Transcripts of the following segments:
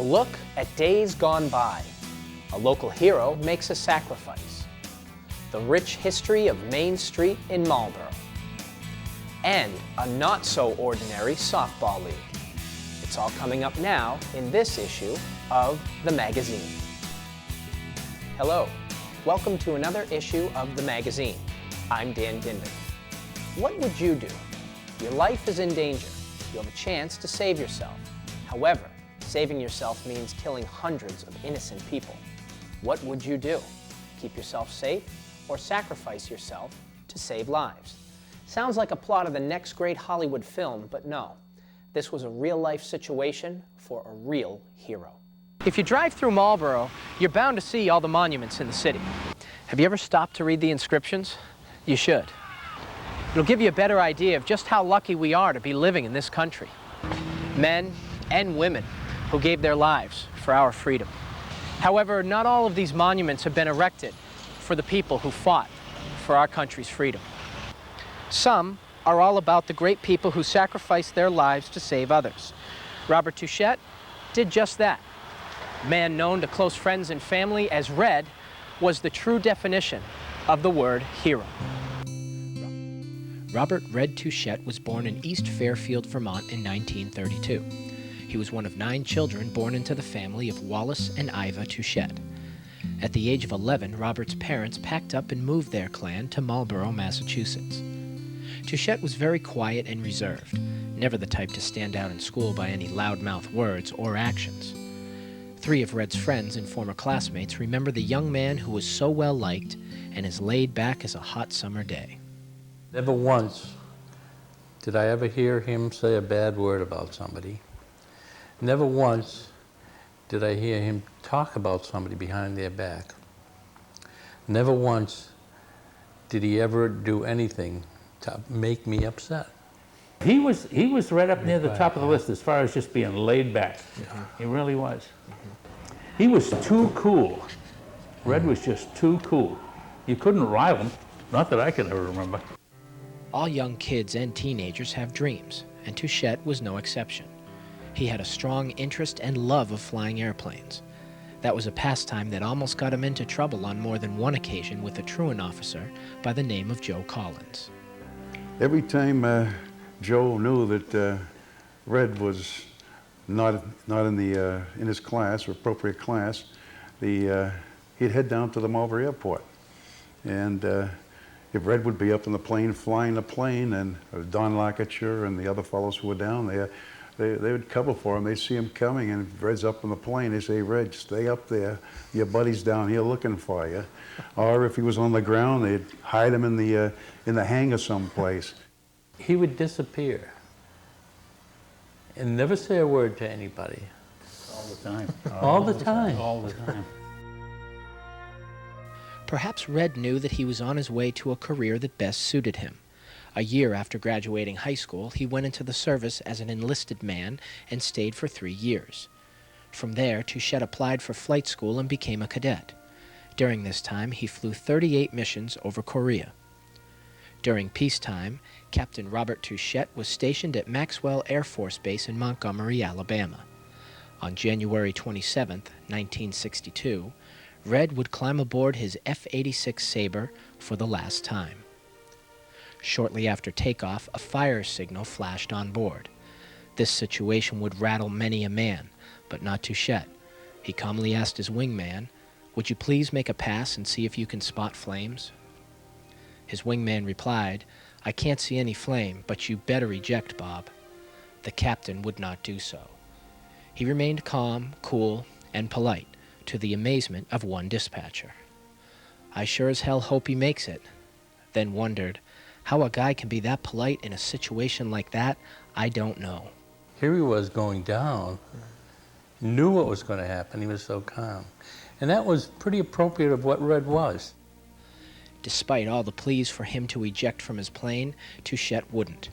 look at days gone by. A local hero makes a sacrifice. The rich history of Main Street in Marlboro. And a not-so-ordinary softball league. It's all coming up now in this issue of the magazine. Hello, welcome to another issue of the magazine. I'm Dan Ginden. What would you do? Your life is in danger. You have a chance to save yourself. However, saving yourself means killing hundreds of innocent people. What would you do? Keep yourself safe or sacrifice yourself to save lives? Sounds like a plot of the next great Hollywood film, but no. This was a real-life situation for a real hero. If you drive through Marlboro, you're bound to see all the monuments in the city. Have you ever stopped to read the inscriptions? You should. It'll give you a better idea of just how lucky we are to be living in this country. Men and women who gave their lives for our freedom. However, not all of these monuments have been erected for the people who fought for our country's freedom. Some are all about the great people who sacrificed their lives to save others. Robert Touchette did just that. A man known to close friends and family as Red was the true definition of the word hero. Robert Red Touchette was born in East Fairfield, Vermont in 1932. He was one of 9 children born into the family of Wallace and Iva Touchette. At the age of 11, Robert's parents packed up and moved their clan to Marlboro, Massachusetts. Touchette was very quiet and reserved, never the type to stand out in school by any loudmouth words or actions. 3 of Red's friends and former classmates remember the young man who was so well liked and as laid back as a hot summer day. Never once did I ever hear him say a bad word about somebody. Never once did I hear him talk about somebody behind their back. Never once did he ever do anything to make me upset. He was right up near the top of the list as far as just being laid back. He really was. He was too cool. Red was just too cool. You couldn't rival him, not that I could ever remember. All young kids and teenagers have dreams, and Touchette was no exception. He had a strong interest and love of flying airplanes. That was a pastime that almost got him into trouble on more than one occasion with a truant officer by the name of Joe Collins. Every time Joe knew that Red was not in his class or appropriate class, he'd head down to the Marlboro airport. And if Red would be up in the plane, flying the plane, and Don Lockature and the other fellows who were down there, they would cover for him. They'd see him coming, and if Red's up on the plane, they say, "Hey, Red, stay up there. Your buddy's down here looking for you." Or if he was on the ground, they'd hide him in the hangar someplace. He would disappear and never say a word to anybody. All the time. All the time. All the time. Perhaps Red knew that he was on his way to a career that best suited him. A year after graduating high school, he went into the service as an enlisted man and stayed for 3 years. From there, Touchette applied for flight school and became a cadet. During this time, he flew 38 missions over Korea. During peacetime, Captain Robert Touchette was stationed at Maxwell Air Force Base in Montgomery, Alabama. On January 27, 1962, Red would climb aboard his F-86 Sabre for the last time. Shortly after takeoff, a fire signal flashed on board. This situation would rattle many a man, but not Touchette. He calmly asked his wingman, "Would you please make a pass and see if you can spot flames?" His wingman replied, "I can't see any flame, but you better eject, Bob." The captain would not do so. He remained calm, cool, and polite, to the amazement of one dispatcher. "I sure as hell hope he makes it." Then wondered, how a guy can be that polite in a situation like that, I don't know. Here he was going down, knew what was going to happen, he was so calm. And that was pretty appropriate of what Red was. Despite all the pleas for him to eject from his plane, Touchette wouldn't.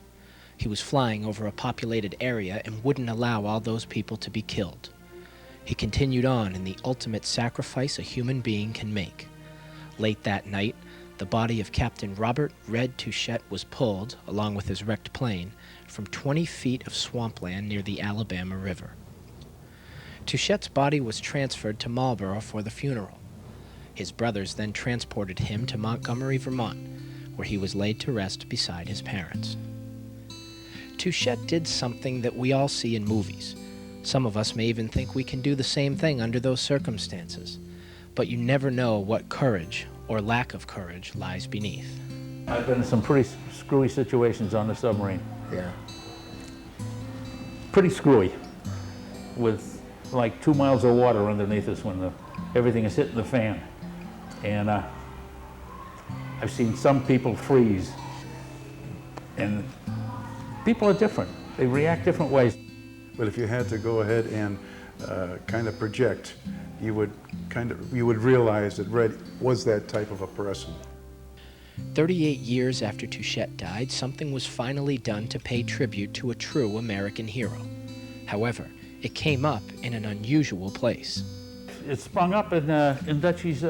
He was flying over a populated area and wouldn't allow all those people to be killed. He continued on in the ultimate sacrifice a human being can make. Late that night, the body of Captain Robert Red Touchette was pulled, along with his wrecked plane, from 20 feet of swampland near the Alabama River. Touchette's body was transferred to Marlborough for the funeral. His brothers then transported him to Montgomery, Vermont, where he was laid to rest beside his parents. Touchette did something that we all see in movies. Some of us may even think we can do the same thing under those circumstances, but you never know what courage or lack of courage lies beneath. I've been in some pretty screwy situations on the submarine. Yeah. Pretty screwy, with like 2 miles of water underneath us when everything is hitting the fan. And I've seen some people freeze, and people are different. They react different ways. But if you had to go ahead and kind of project, you would realize that Red was that type of a person. 38 years after Touchette died, something was finally done to pay tribute to a true American hero. However, it came up in an unusual place. It sprung up in Dutchie's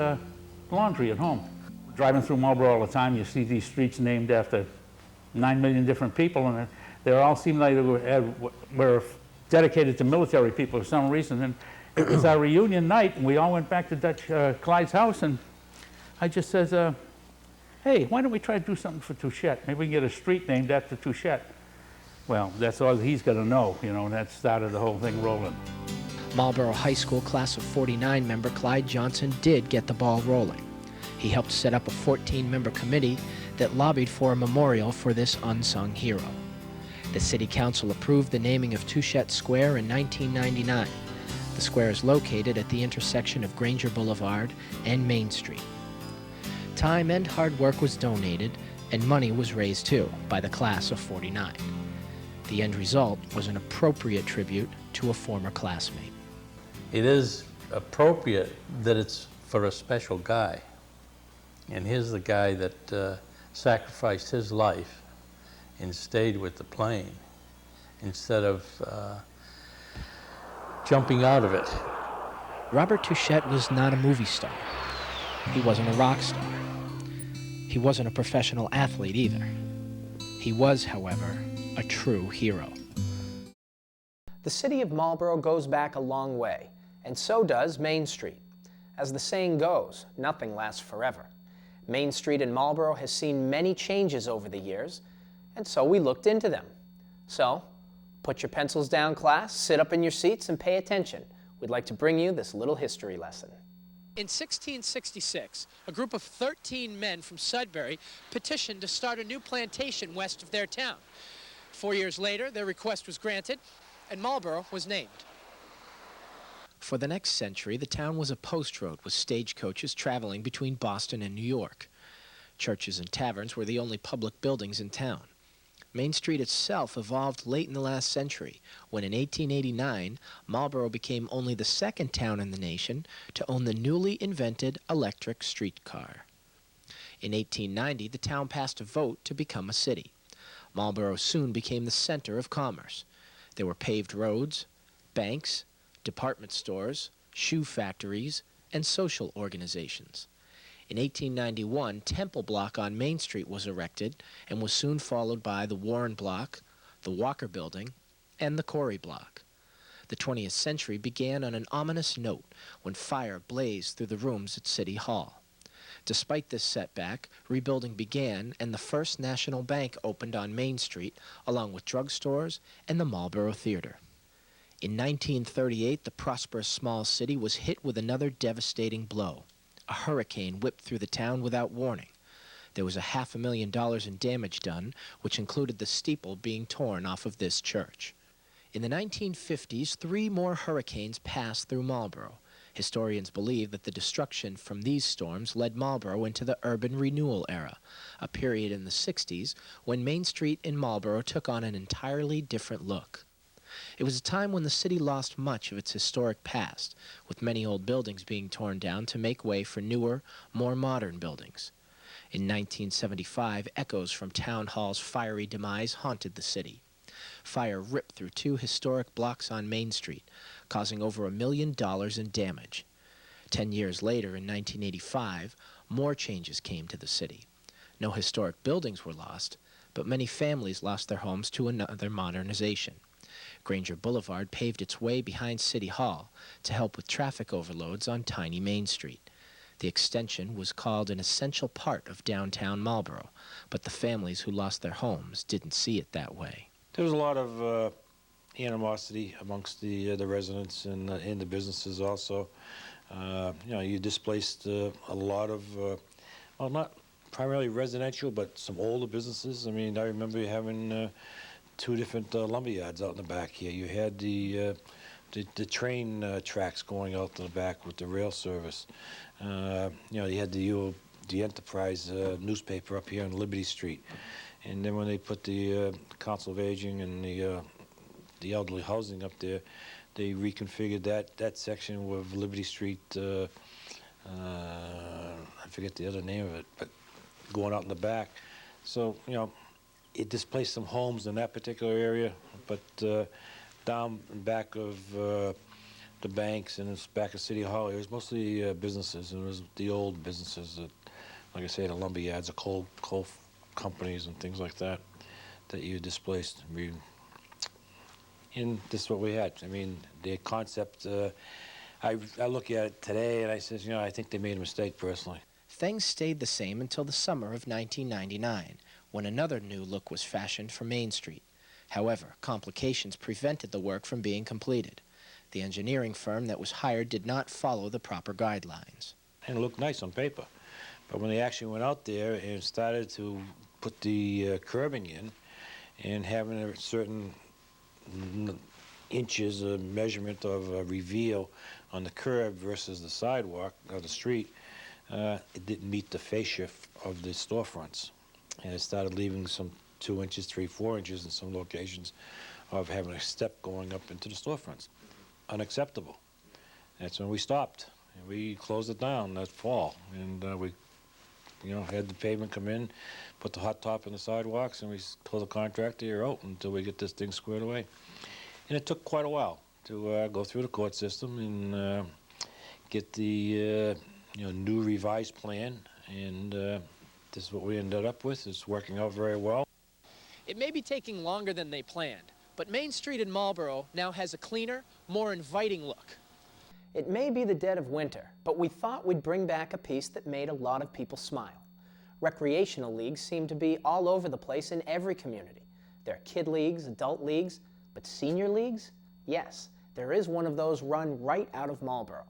laundry at home. Driving through Marlborough all the time, you see these streets named after 9 million different people, and they all seem like they were dedicated to military people for some reason. And it was our reunion night, and we all went back to Dutch Clyde's house, and I just says, hey, why don't we try to do something for Touchette? Maybe we can get a street named after Touchette. Well, that's all he's got to know, you know, and that started the whole thing rolling. Marlborough High School class of '49 member Clyde Johnson did get the ball rolling. He helped set up a 14-member committee that lobbied for a memorial for this unsung hero. The City Council approved the naming of Touchette Square in 1999. The square is located at the intersection of Granger Boulevard and Main Street. Time and hard work was donated, and money was raised too by the class of '49. The end result was an appropriate tribute to a former classmate. It is appropriate that it's for a special guy. And here's the guy that sacrificed his life and stayed with the plane instead of jumping out of it. Robert Touchette was not a movie star. He wasn't a rock star. He wasn't a professional athlete either. He was, however, a true hero. The city of Marlborough goes back a long way, and so does Main Street. As the saying goes, nothing lasts forever. Main Street in Marlborough has seen many changes over the years, and so we looked into them. So, put your pencils down, class, sit up in your seats, and pay attention. We'd like to bring you this little history lesson. In 1666, a group of 13 men from Sudbury petitioned to start a new plantation west of their town. 4 years later, their request was granted, and Marlborough was named. For the next century, the town was a post road with stagecoaches traveling between Boston and New York. Churches and taverns were the only public buildings in town. Main Street itself evolved late in the last century, when in 1889, Marlborough became only the second town in the nation to own the newly invented electric streetcar. In 1890, the town passed a vote to become a city. Marlborough soon became the center of commerce. There were paved roads, banks, department stores, shoe factories, and social organizations. In 1891, Temple Block on Main Street was erected and was soon followed by the Warren Block, the Walker Building, and the Corey Block. The 20th century began on an ominous note when fire blazed through the rooms at City Hall. Despite this setback, rebuilding began and the First National Bank opened on Main Street along with drugstores and the Marlborough Theater. In 1938, the prosperous small city was hit with another devastating blow. A hurricane whipped through the town without warning. There was $500,000 in damage done, which included the steeple being torn off of this church. In the 1950s, 3 more hurricanes passed through Marlborough. Historians believe that the destruction from these storms led Marlborough into the urban renewal era, a period in the 60s when Main Street in Marlborough took on an entirely different look. It was a time when the city lost much of its historic past, with many old buildings being torn down to make way for newer, more modern buildings. In 1975, echoes from Town Hall's fiery demise haunted the city. Fire ripped through 2 historic blocks on Main Street, causing over $1 million in damage. 10 years later, in 1985, more changes came to the city. No historic buildings were lost, but many families lost their homes to another modernization. Granger Boulevard paved its way behind City Hall to help with traffic overloads on tiny Main Street. The extension was called an essential part of downtown Marlboro, but the families who lost their homes didn't see it that way. There was a lot of animosity amongst the residents and the businesses also. You displaced a lot of, well, not primarily residential, but some older businesses. I mean, I remember having 2 different lumber yards out in the back here. You had the train tracks going out to the back with the rail service. You had the Enterprise newspaper up here on Liberty Street. And then when they put the Council of Aging and the elderly housing up there, they reconfigured that section with Liberty Street, I forget the other name of it, but going out in the back. So, it displaced some homes in that particular area, but down back of the banks and it's back of City Hall, it was mostly businesses, and it was the old businesses that, like I say, the lumber yards, the coal companies and things like that you displaced. And this is what we had. I mean, the concept, I look at it today and I says, I think they made a mistake personally. Things stayed the same until the summer of 1999, when another new look was fashioned for Main Street. However, complications prevented the work from being completed. The engineering firm that was hired did not follow the proper guidelines. And it looked nice on paper. But when they actually went out there and started to put the curbing in and having a certain inches of measurement of reveal on the curb versus the sidewalk or the street, it didn't meet the fascia of the storefronts. And it started leaving some 2 inches, 3, 4 inches in some locations of having a step going up into the storefronts. Unacceptable. That's when we stopped. And we closed it down that fall. And we had the pavement come in, put the hot top in the sidewalks, and we told the contractor, you're out until we get this thing squared away. And it took quite a while to go through the court system and get the new revised plan, and this is what we ended up with. It's working out very well. It may be taking longer than they planned, but Main Street in Marlboro now has a cleaner, more inviting look. It may be the dead of winter, but we thought we'd bring back a piece that made a lot of people smile. Recreational leagues seem to be all over the place in every community. There are kid leagues, adult leagues, but senior leagues? Yes, there is one of those run right out of Marlboro.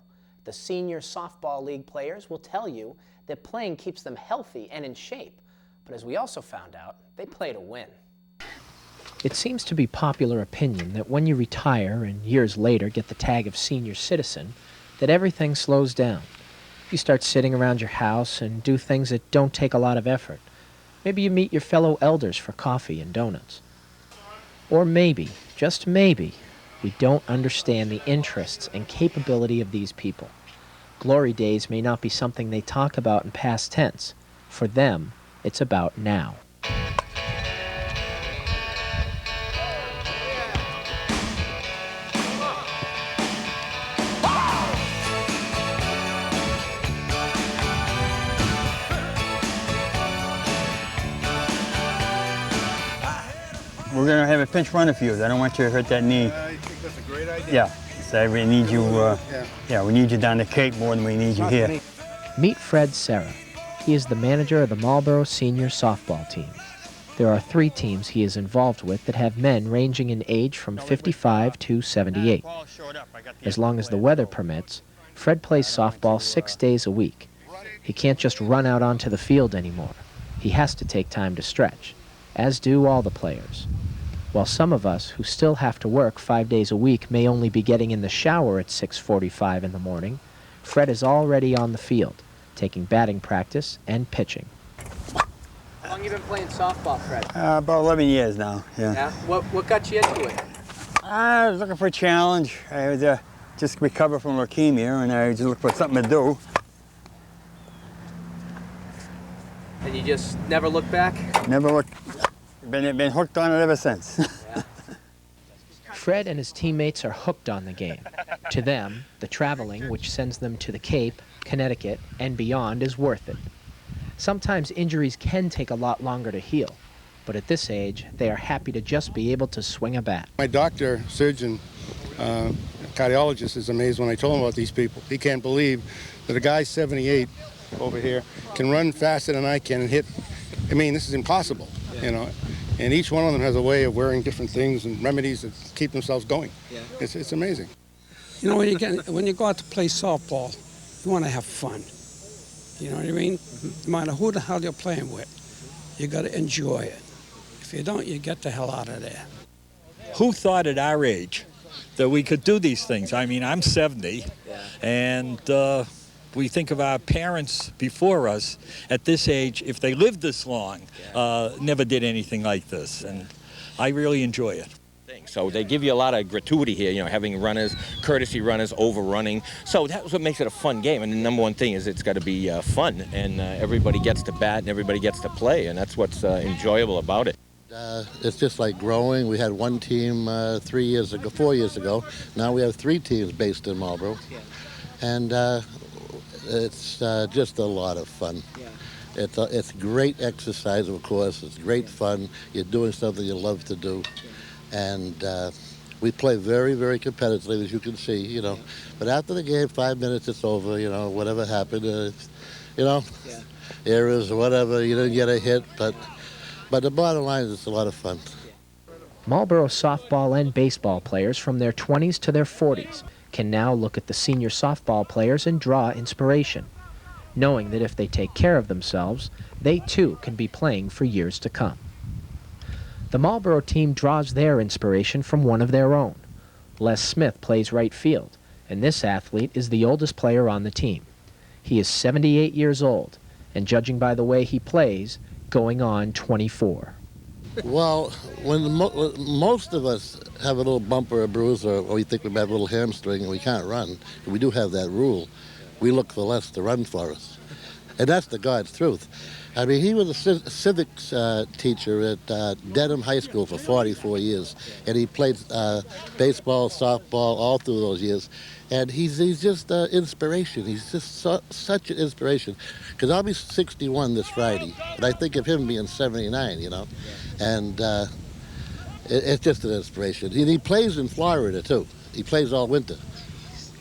The Senior Softball League players will tell you that playing keeps them healthy and in shape, but as we also found out, they play to win. It seems to be popular opinion that when you retire and years later get the tag of senior citizen, that everything slows down. You start sitting around your house and do things that don't take a lot of effort. Maybe you meet your fellow elders for coffee and donuts. Or maybe, just maybe, we don't understand the interests and capability of these people. Glory days may not be something they talk about in past tense. For them, it's about now. We're going to have a pinch runner for you. I don't want you to hurt that knee. You think that's a great idea? Yeah. So we need you, we need you down the Cape more than we need you here. Meet Fred Serra. He is the manager of the Marlboro Senior Softball team. There are 3 teams he is involved with that have men ranging in age from 55 to 78. As long as the weather permits, Fred plays softball 6 days a week. He can't just run out onto the field anymore. He has to take time to stretch, as do all the players. While some of us who still have to work 5 days a week may only be getting in the shower at 6:45 in the morning, Fred is already on the field, taking batting practice and pitching. How long have you been playing softball, Fred? About 11 years now, yeah. What got you into it? I was looking for a challenge. I was just recovered from leukemia, and I just looked for something to do. And you just never looked back? Never looked. Been hooked on it ever since. Yeah. Fred and his teammates are hooked on the game. To them, the traveling, which sends them to the Cape, Connecticut, and beyond, is worth it. Sometimes injuries can take a lot longer to heal. but at this age, they are happy to just be able to swing a bat. My doctor, surgeon, cardiologist is amazed when I told him about these people. He can't believe that a guy 78 over here can run faster than I can and hit. I mean, this is impossible, you know. And each one of them has a way of wearing different things and remedies that keep themselves going. Yeah. It's amazing. You know, when you go out to play softball, you want to have fun. You know what I mean? No matter who the hell you're playing with, you got to enjoy it. If you don't, you get the hell out of there. Who thought at our age that we could do these things? I mean, I'm 70, and we think of our parents before us at this age, if they lived this long, never did anything like this, and I really enjoy it. So they give you a lot of gratuity here, you know, having runners, courtesy runners, overrunning. So that's what makes it a fun game. And the number one thing is it's got to be fun, and everybody gets to bat and everybody gets to play, and that's what's enjoyable about it. It's just like growing. We had one team 4 years ago. Now we have 3 teams based in Marlboro. And it's just a lot of fun. It's great exercise, of course. It's great fun. You're doing something you love to do. And we play very, very competitively, as you can see, you know. But after the game, 5 minutes, it's over, you know, whatever happened, you know, errors or whatever, you didn't get a hit, but the bottom line is it's a lot of fun. Marlboro softball and baseball players from their 20s to their 40s can now look at the senior softball players and draw inspiration, knowing that if they take care of themselves, they too can be playing for years to come. The Marlboro team draws their inspiration from one of their own. Les Smith plays right field, and this athlete is the oldest player on the team. He is 78 years old, and judging by the way he plays, going on 24. Well, when most of us have a little bump or a bruise, or we think we have a little hamstring and we can't run, we do have that rule. We look for Les to run for us. And that's the God's truth. I mean, he was a civics teacher at Dedham High School for 44 years, and he played baseball, softball, all through those years. And he's just inspiration. He's just such an inspiration. Because I'll be 61 this Friday, but I think of him being 79, you know. And it's just an inspiration. He plays in Florida, too. He plays all winter.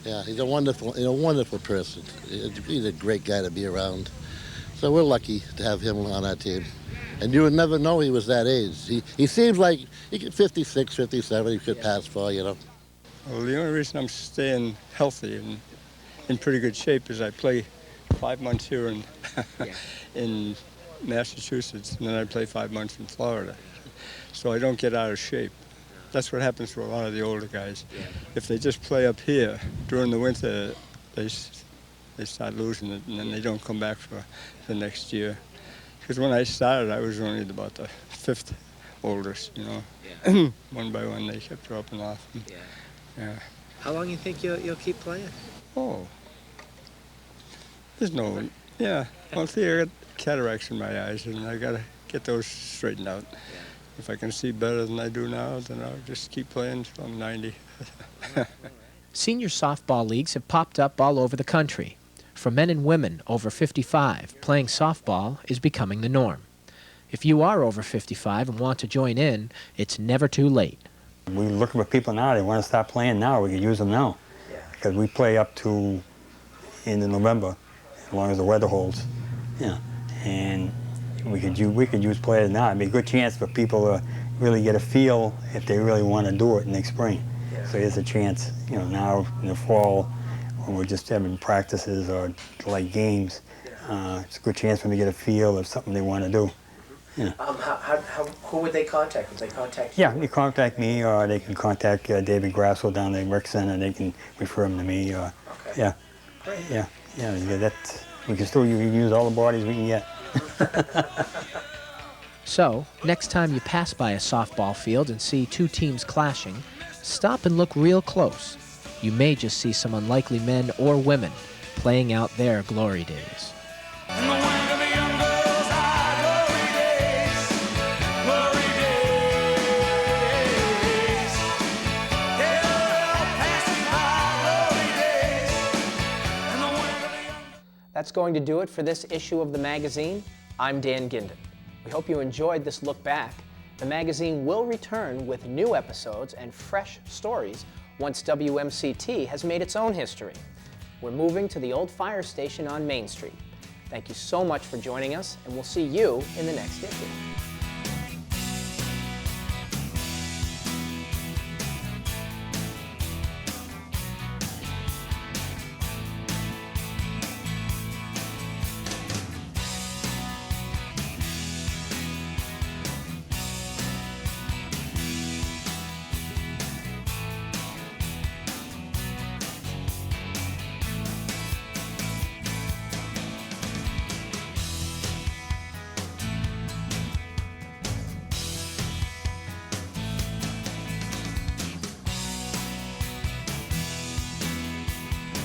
Yeah, he's a wonderful person. He's a great guy to be around. So we're lucky to have him on our team. And you would never know he was that age. He seems like he could 56, 57, he could pass for, you know. Well, the only reason I'm staying healthy and in pretty good shape is I play 5 months here in Massachusetts, and then I play 5 months in Florida. So I don't get out of shape. That's what happens to a lot of the older guys. If they just play up here during the winter, they start losing it, and then they don't come back for the next year. Because when I started, I was only about the 5th oldest, you know. One by one, they kept dropping off. Yeah. How long do you think you'll keep playing? Oh, there's no, well, see, I got cataracts in my eyes, and I gotta get those straightened out. If I can see better than I do now, then I'll just keep playing until I'm 90. Senior softball leagues have popped up all over the country. For men and women over 55, playing softball is becoming the norm. If you are over 55 and want to join in, it's never too late. We're looking for people now. They want to start playing now. We can use them now. Because we play up to end of November, as long as the weather holds. Yeah. And we could use players now. It'd be a good chance for people to really get a feel if they really want to do it next spring. So here's a chance, you know, now in the fall, when we're just having practices or like games, it's a good chance for them to get a feel of something they want to do. Yeah. Who would they contact? Would they contact you? Yeah, they contact me, or they can contact David Grasso down there at Rec Center. They can refer them to me. Yeah, we can still use all the bodies we can get. So, next time you pass by a softball field and see two teams clashing, stop and look real close. You may just see some unlikely men or women playing out their glory days. That's going to do it for this issue of the magazine. I'm Dan Ginden. We hope you enjoyed this look back. The magazine will return with new episodes and fresh stories once WMCT has made its own history. We're moving to the old fire station on Main Street. Thank you so much for joining us, and we'll see you in the next issue.